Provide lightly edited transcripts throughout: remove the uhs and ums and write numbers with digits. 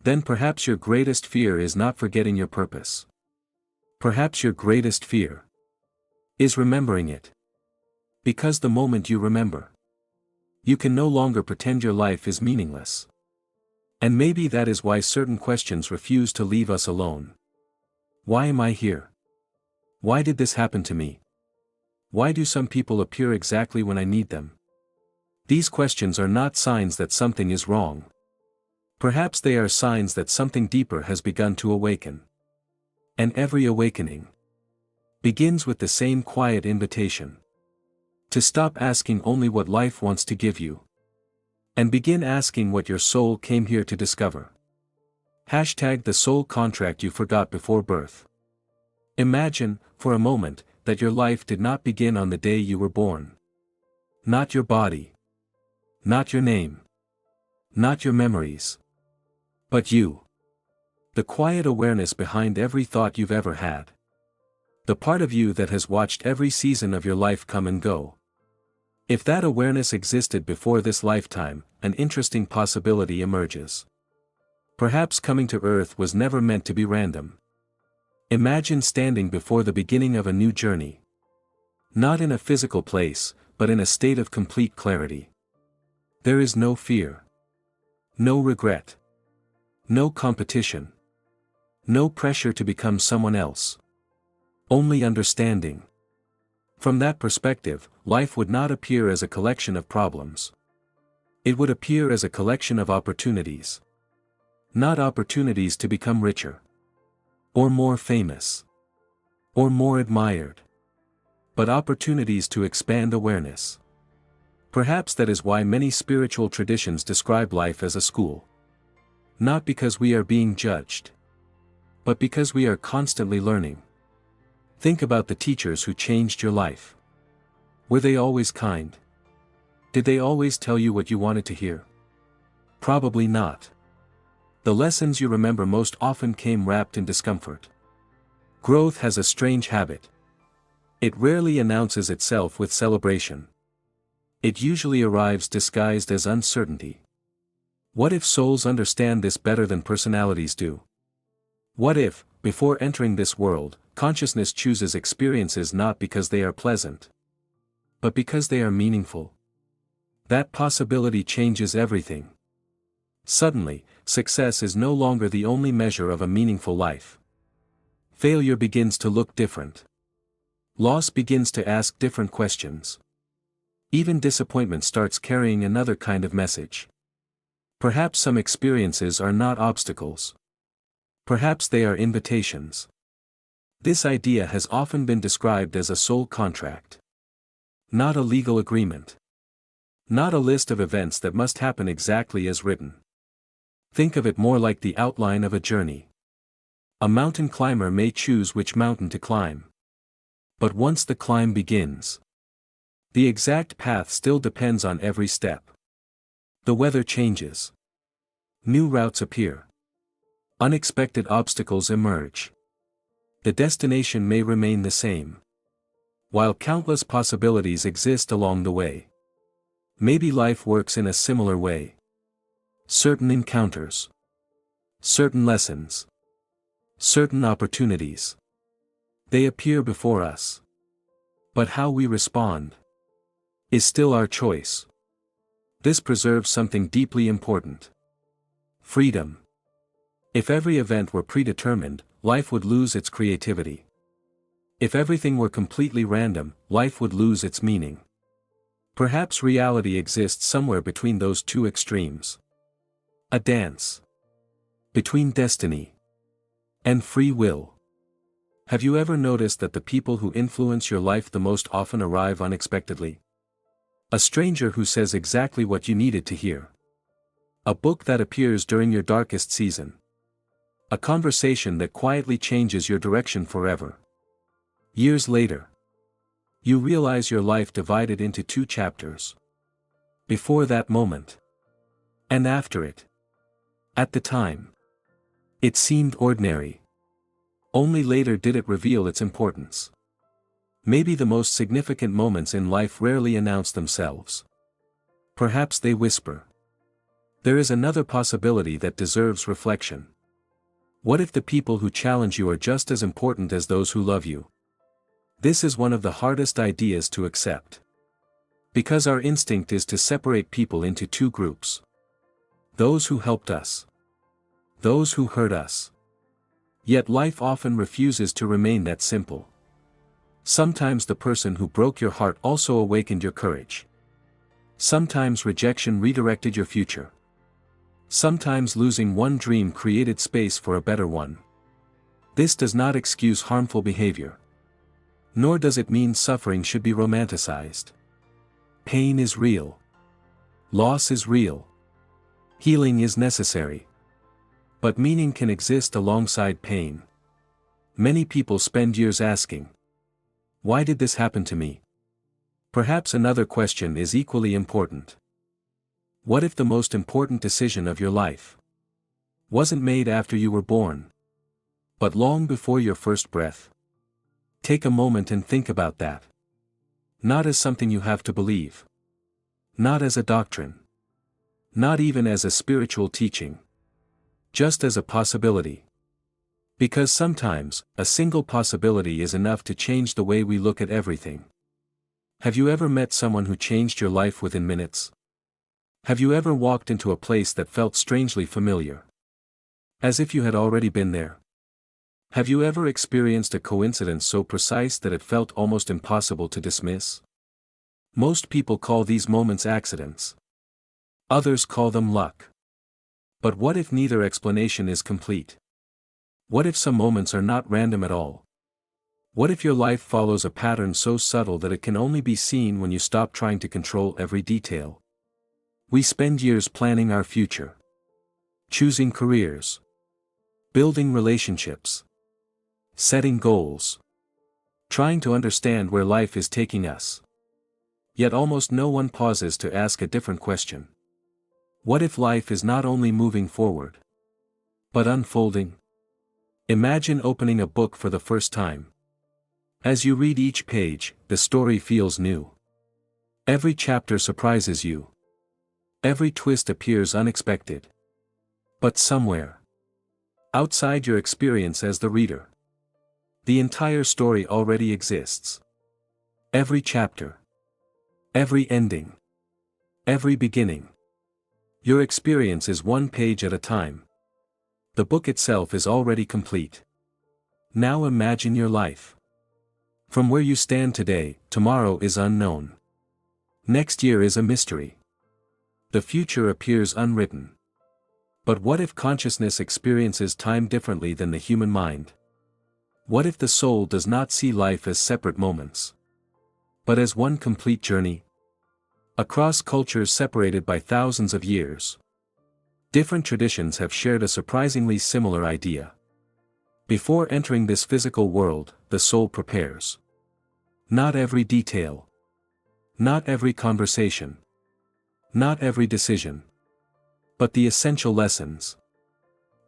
Then perhaps your greatest fear is not forgetting your purpose. Perhaps your greatest fear is remembering it. Because the moment you remember, you can no longer pretend your life is meaningless. And maybe that is why certain questions refuse to leave us alone. Why am I here? Why did this happen to me? Why do some people appear exactly when I need them? These questions are not signs that something is wrong. Perhaps they are signs that something deeper has begun to awaken. And every awakening begins with the same quiet invitation. To stop asking only what life wants to give you. And begin asking what your soul came here to discover. Hashtag the soul contract you forgot before birth. Imagine, for a moment, that your life did not begin on the day you were born. Not your body. Not your name. Not your memories. But you. The quiet awareness behind every thought you've ever had. The part of you that has watched every season of your life come and go. If that awareness existed before this lifetime, an interesting possibility emerges. Perhaps coming to Earth was never meant to be random. Imagine standing before the beginning of a new journey. Not in a physical place, but in a state of complete clarity. There is no fear. No regret. No competition. No pressure to become someone else. Only understanding. From that perspective, life would not appear as a collection of problems. It would appear as a collection of opportunities. Not opportunities to become richer. Or more famous. Or more admired. But opportunities to expand awareness. Perhaps that is why many spiritual traditions describe life as a school. Not because we are being judged. But because we are constantly learning. Think about the teachers who changed your life. Were they always kind? Did they always tell you what you wanted to hear? Probably not. The lessons you remember most often came wrapped in discomfort. Growth has a strange habit. It rarely announces itself with celebration. It usually arrives disguised as uncertainty. What if souls understand this better than personalities do? What if, before entering this world, consciousness chooses experiences not because they are pleasant, but because they are meaningful? That possibility changes everything. Suddenly, success is no longer the only measure of a meaningful life. Failure begins to look different. Loss begins to ask different questions. Even disappointment starts carrying another kind of message. Perhaps some experiences are not obstacles. Perhaps they are invitations. This idea has often been described as a soul contract. Not a legal agreement. Not a list of events that must happen exactly as written. Think of it more like the outline of a journey. A mountain climber may choose which mountain to climb. But once the climb begins, the exact path still depends on every step. The weather changes. New routes appear. Unexpected obstacles emerge. The destination may remain the same, while countless possibilities exist along the way. Maybe life works in a similar way. Certain encounters. Certain lessons. Certain opportunities. They appear before us. But how we respond is still our choice. This preserves something deeply important. Freedom. If every event were predetermined, life would lose its creativity. If everything were completely random, life would lose its meaning. Perhaps reality exists somewhere between those two extremes. A dance between destiny and free will. Have you ever noticed that the people who influence your life the most often arrive unexpectedly? A stranger who says exactly what you needed to hear. A book that appears during your darkest season. A conversation that quietly changes your direction forever. Years later, you realize your life divided into two chapters. Before that moment. And after it. At the time, it seemed ordinary. Only later did it reveal its importance. Maybe the most significant moments in life rarely announce themselves. Perhaps they whisper. There is another possibility that deserves reflection. What if the people who challenge you are just as important as those who love you? This is one of the hardest ideas to accept. Because our instinct is to separate people into two groups. Those who helped us. Those who hurt us. Yet life often refuses to remain that simple. Sometimes the person who broke your heart also awakened your courage. Sometimes rejection redirected your future. Sometimes losing one dream created space for a better one. This does not excuse harmful behavior. Nor does it mean suffering should be romanticized. Pain is real. Loss is real. Healing is necessary. But meaning can exist alongside pain. Many people spend years asking, why did this happen to me? Perhaps another question is equally important. What if the most important decision of your life wasn't made after you were born, but long before your first breath? Take a moment and think about that. Not as something you have to believe. Not as a doctrine. Not even as a spiritual teaching. Just as a possibility. Because sometimes, a single possibility is enough to change the way we look at everything. Have you ever met someone who changed your life within minutes? Have you ever walked into a place that felt strangely familiar? As if you had already been there? Have you ever experienced a coincidence so precise that it felt almost impossible to dismiss? Most people call these moments accidents. Others call them luck. But what if neither explanation is complete? What if some moments are not random at all? What if your life follows a pattern so subtle that it can only be seen when you stop trying to control every detail? We spend years planning our future. Choosing careers. Building relationships. Setting goals. Trying to understand where life is taking us. Yet almost no one pauses to ask a different question. What if life is not only moving forward, but unfolding? Imagine opening a book for the first time. As you read each page, the story feels new. Every chapter surprises you. Every twist appears unexpected. But somewhere, outside your experience as the reader, the entire story already exists. Every chapter. Every ending. Every beginning. Your experience is one page at a time. The book itself is already complete. Now imagine your life. From where you stand today, tomorrow is unknown. Next year is a mystery. The future appears unwritten. But what if consciousness experiences time differently than the human mind? What if the soul does not see life as separate moments, but as one complete journey? Across cultures separated by thousands of years, different traditions have shared a surprisingly similar idea. Before entering this physical world, the soul prepares. Not every detail. Not every conversation. Not every decision. But the essential lessons.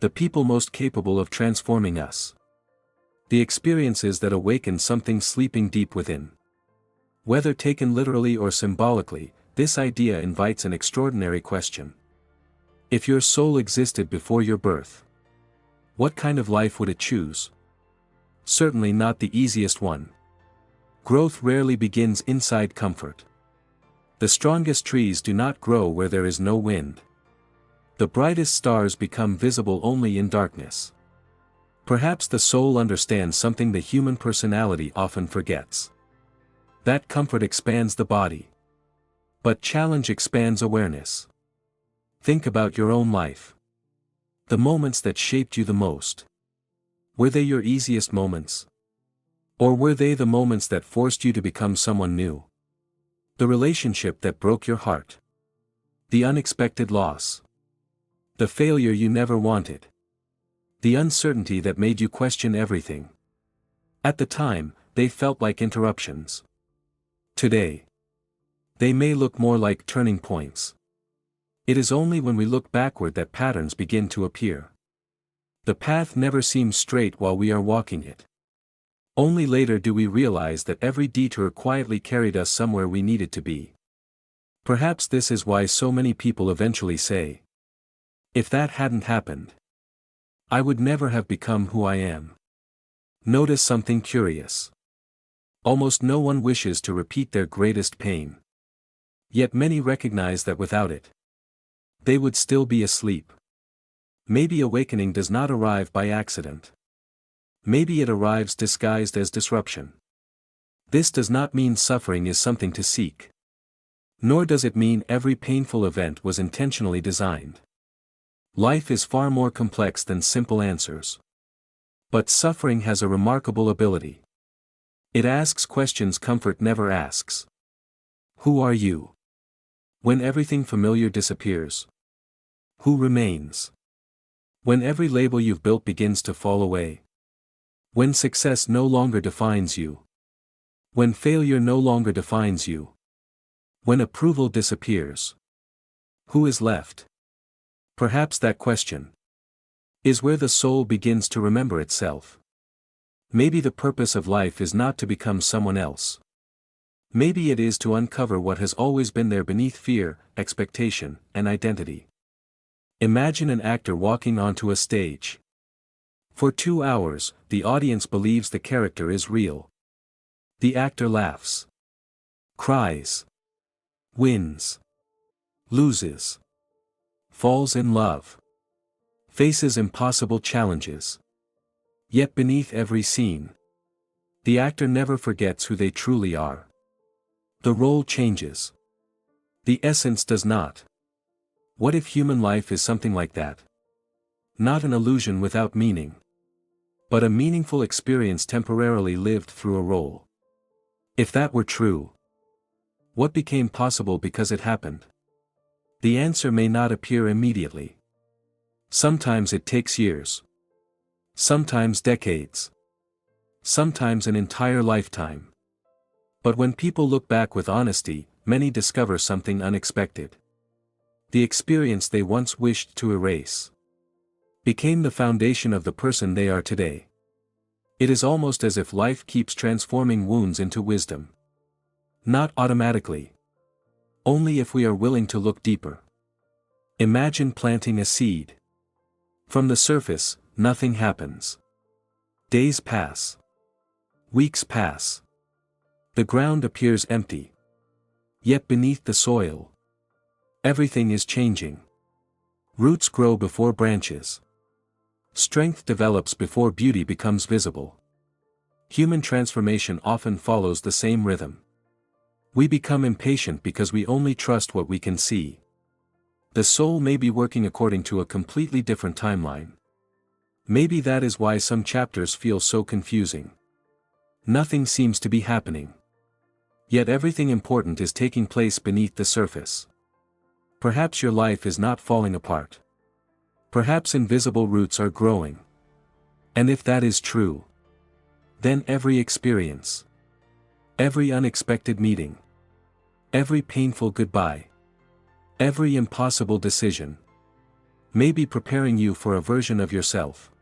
The people most capable of transforming us. The experiences that awaken something sleeping deep within. Whether taken literally or symbolically, this idea invites an extraordinary question. If your soul existed before your birth, what kind of life would it choose? Certainly not the easiest one. Growth rarely begins inside comfort. The strongest trees do not grow where there is no wind. The brightest stars become visible only in darkness. Perhaps the soul understands something the human personality often forgets. That comfort expands the body. But challenge expands awareness. Think about your own life. The moments that shaped you the most. Were they your easiest moments? Or were they the moments that forced you to become someone new? The relationship that broke your heart. The unexpected loss. The failure you never wanted. The uncertainty that made you question everything. At the time, they felt like interruptions. Today, they may look more like turning points. It is only when we look backward that patterns begin to appear. The path never seems straight while we are walking it. Only later do we realize that every detour quietly carried us somewhere we needed to be. Perhaps this is why so many people eventually say, If that hadn't happened, I would never have become who I am. Notice something curious. Almost no one wishes to repeat their greatest pain. Yet many recognize that without it, they would still be asleep. Maybe awakening does not arrive by accident. Maybe it arrives disguised as disruption. This does not mean suffering is something to seek. Nor does it mean every painful event was intentionally designed. Life is far more complex than simple answers. But suffering has a remarkable ability. It asks questions comfort never asks. Who are you? When everything familiar disappears. Who remains? When every label you've built begins to fall away. When success no longer defines you. When failure no longer defines you. When approval disappears. Who is left? Perhaps that question is where the soul begins to remember itself. Maybe the purpose of life is not to become someone else. Maybe it is to uncover what has always been there beneath fear, expectation, and identity. Imagine an actor walking onto a stage. For 2 hours, the audience believes the character is real. The actor laughs, cries, wins, loses, falls in love, faces impossible challenges. Yet beneath every scene, the actor never forgets who they truly are. The role changes. The essence does not. What if human life is something like that? Not an illusion without meaning, but a meaningful experience temporarily lived through a role. If that were true, what became possible because it happened? The answer may not appear immediately. Sometimes it takes years. Sometimes decades. Sometimes an entire lifetime. But when people look back with honesty, many discover something unexpected. The experience they once wished to erase became the foundation of the person they are today. It is almost as if life keeps transforming wounds into wisdom. Not automatically. Only if we are willing to look deeper. Imagine planting a seed. From the surface, nothing happens. Days pass. Weeks pass. The ground appears empty. Yet beneath the soil, everything is changing. Roots grow before branches. Strength develops before beauty becomes visible. Human transformation often follows the same rhythm. We become impatient because we only trust what we can see. The soul may be working according to a completely different timeline. Maybe that is why some chapters feel so confusing. Nothing seems to be happening. Yet everything important is taking place beneath the surface. Perhaps your life is not falling apart. Perhaps invisible roots are growing. And if that is true, then every experience, every unexpected meeting, every painful goodbye, every impossible decision, may be preparing you for a version of yourself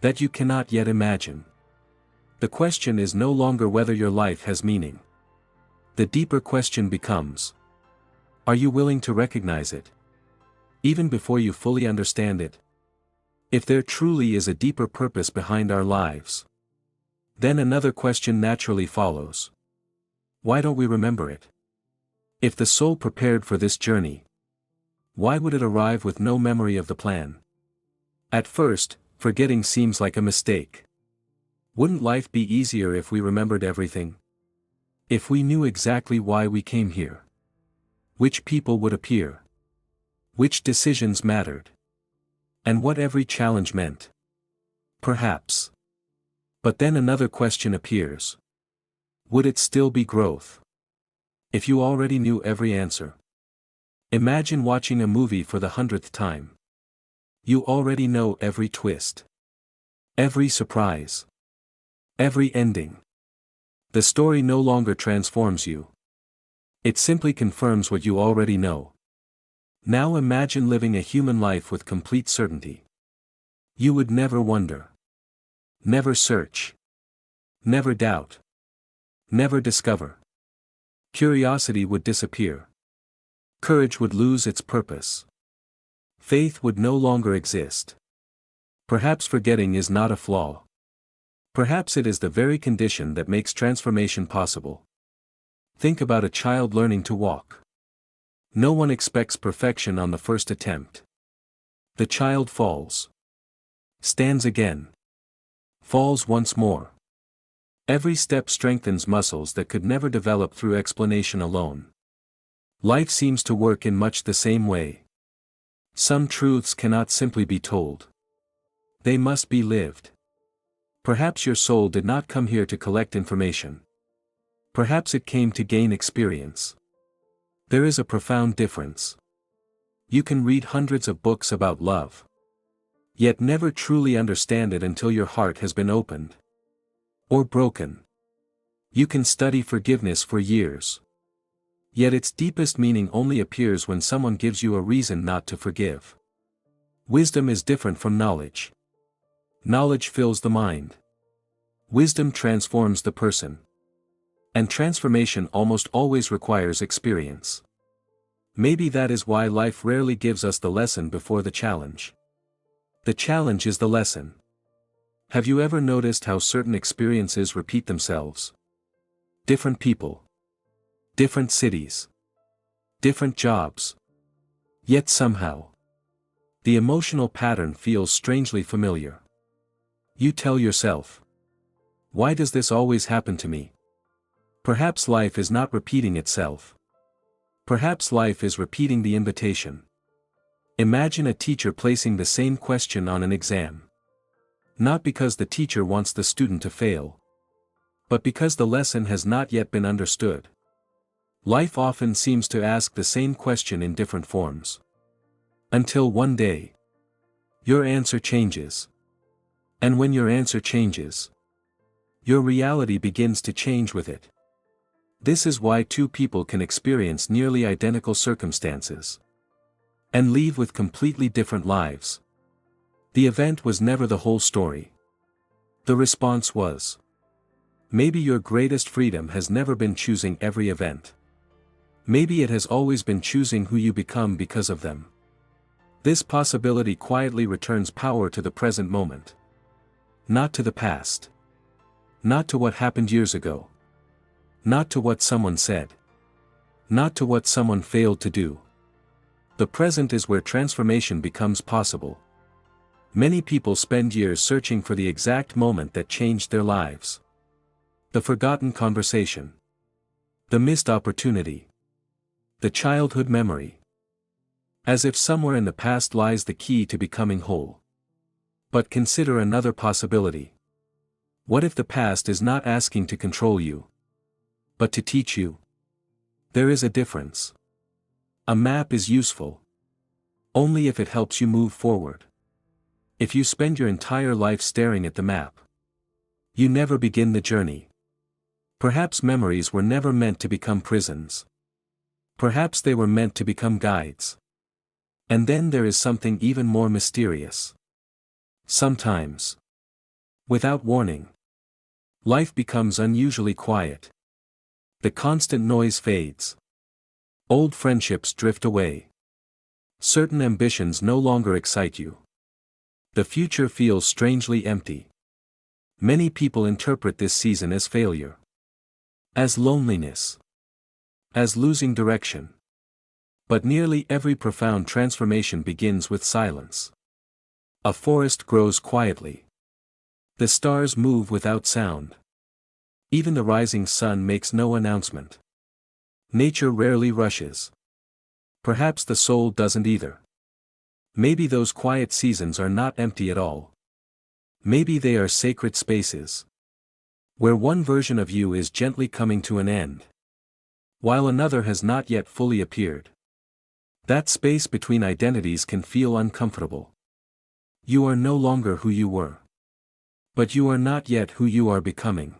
that you cannot yet imagine. The question is no longer whether your life has meaning. The deeper question becomes, are you willing to recognize it, even before you fully understand it? If there truly is a deeper purpose behind our lives, then another question naturally follows. Why don't we remember it? If the soul prepared for this journey, why would it arrive with no memory of the plan? At first, forgetting seems like a mistake. Wouldn't life be easier if we remembered everything? If we knew exactly why we came here? Which people would appear? Which decisions mattered? And what every challenge meant? Perhaps. But then another question appears. Would it still be growth? If you already knew every answer. Imagine watching a movie for the 100th time. You already know every twist. Every surprise. Every ending. The story no longer transforms you. It simply confirms what you already know. Now imagine living a human life with complete certainty. You would never wonder. Never search. Never doubt. Never discover. Curiosity would disappear. Courage would lose its purpose. Faith would no longer exist. Perhaps forgetting is not a flaw. Perhaps it is the very condition that makes transformation possible. Think about a child learning to walk. No one expects perfection on the first attempt. The child falls. Stands again. Falls once more. Every step strengthens muscles that could never develop through explanation alone. Life seems to work in much the same way. Some truths cannot simply be told. They must be lived. Perhaps your soul did not come here to collect information. Perhaps it came to gain experience. There is a profound difference. You can read hundreds of books about love, yet never truly understand it until your heart has been opened. Or broken. You can study forgiveness for years, yet its deepest meaning only appears when someone gives you a reason not to forgive. Wisdom is different from knowledge. Knowledge fills the mind. Wisdom transforms the person. And transformation almost always requires experience. Maybe that is why life rarely gives us the lesson before the challenge. The challenge is the lesson. Have you ever noticed how certain experiences repeat themselves? Different people. Different cities. Different jobs. Yet somehow, the emotional pattern feels strangely familiar. You tell yourself, why does this always happen to me? Perhaps life is not repeating itself. Perhaps life is repeating the invitation. Imagine a teacher placing the same question on an exam. Not because the teacher wants the student to fail, but because the lesson has not yet been understood. Life often seems to ask the same question in different forms. Until one day, your answer changes. And when your answer changes, your reality begins to change with it. This is why two people can experience nearly identical circumstances and leave with completely different lives. The event was never the whole story. The response was. Maybe your greatest freedom has never been choosing every event. Maybe it has always been choosing who you become because of them. This possibility quietly returns power to the present moment. Not to the past. Not to what happened years ago. Not to what someone said. Not to what someone failed to do. The present is where transformation becomes possible. Many people spend years searching for the exact moment that changed their lives. The forgotten conversation. The missed opportunity. The childhood memory. As if somewhere in the past lies the key to becoming whole. But consider another possibility. What if the past is not asking to control you, but to teach you? There is a difference. A map is useful only if it helps you move forward. If you spend your entire life staring at the map, you never begin the journey. Perhaps memories were never meant to become prisons. Perhaps they were meant to become guides. And then there is something even more mysterious. Sometimes, without warning, life becomes unusually quiet. The constant noise fades. Old friendships drift away. Certain ambitions no longer excite you. The future feels strangely empty. Many people interpret this season as failure. As loneliness. As losing direction. But nearly every profound transformation begins with silence. A forest grows quietly. The stars move without sound. Even the rising sun makes no announcement. Nature rarely rushes. Perhaps the soul doesn't either. Maybe those quiet seasons are not empty at all. Maybe they are sacred spaces, where one version of you is gently coming to an end, while another has not yet fully appeared. That space between identities can feel uncomfortable. You are no longer who you were. But you are not yet who you are becoming.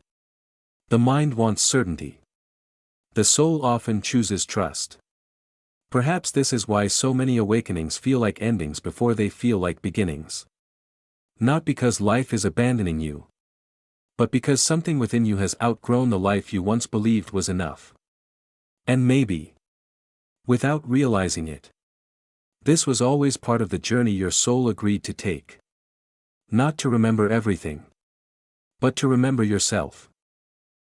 The mind wants certainty. The soul often chooses trust. Perhaps this is why so many awakenings feel like endings before they feel like beginnings. Not because life is abandoning you, but because something within you has outgrown the life you once believed was enough. And maybe, without realizing it, This was always part of the journey your soul agreed to take. Not to remember everything, but to remember yourself.